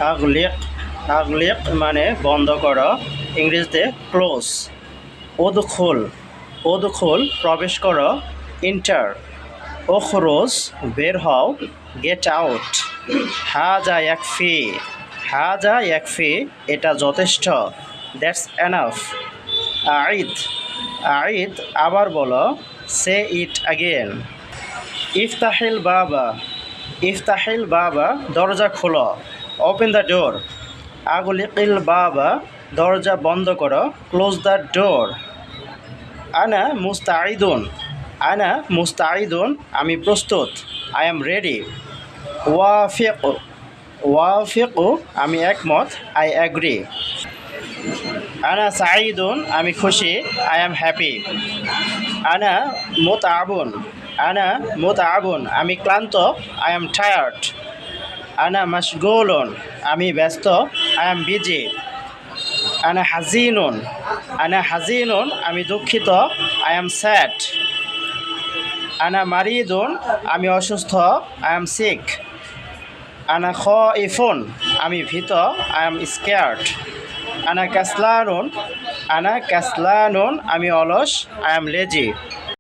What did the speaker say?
আগলিক, আগলিক মানে বন্ধ করো, ইংরেজিতে ক্লোজ। ওদখুল, ওদখুল প্রবেশ করো, ইন্টার। ওখরোজ বের হও, গেট আউট। হাজা ইয়াকফি, হাজা ইয়াকফি এটা যথেষ্ট, দ্যাটস এনাফ। আইদ, আইদ আবার বলো, সে ইট আগেন। ইফতাহিল বাবা, ইফতাহিল বাবা দরজা খোলো, ওপেন দ্য ডোর। আগলিকিল বাবা দরজা বন্ধ করো, ক্লোজ দ্য ডোর। আনা মুস্তাইদুন, আনা মুস্তাইদুন আমি প্রস্তুত, আই এম রেডি। ওয়াফিক, ওয়াফিকু আমি একমত, আই অ্যাগ্রি। আনা সাঈদুন আমি খুশি, আই এম হ্যাপি। আনা মুতআবুন, আনা মুতআবুন আমি ক্লান্ত, আই এম টায়ার্ড। আনা মাশগুলুন আমি ব্যস্ত, আই এম বিজি। আনা হাজিনুন, আনা হাজিনুন আমি দুঃখিত, আই এম স্যাড। আনা মারিদুন আমি অসুস্থ, আই এম সিক। আনা খাইফুন আমি ভীত, আই এম স্কেয়ার্ড। আনা কাসলানুন, আনা কাসলানুন আমি অলস, আই এম লেজি।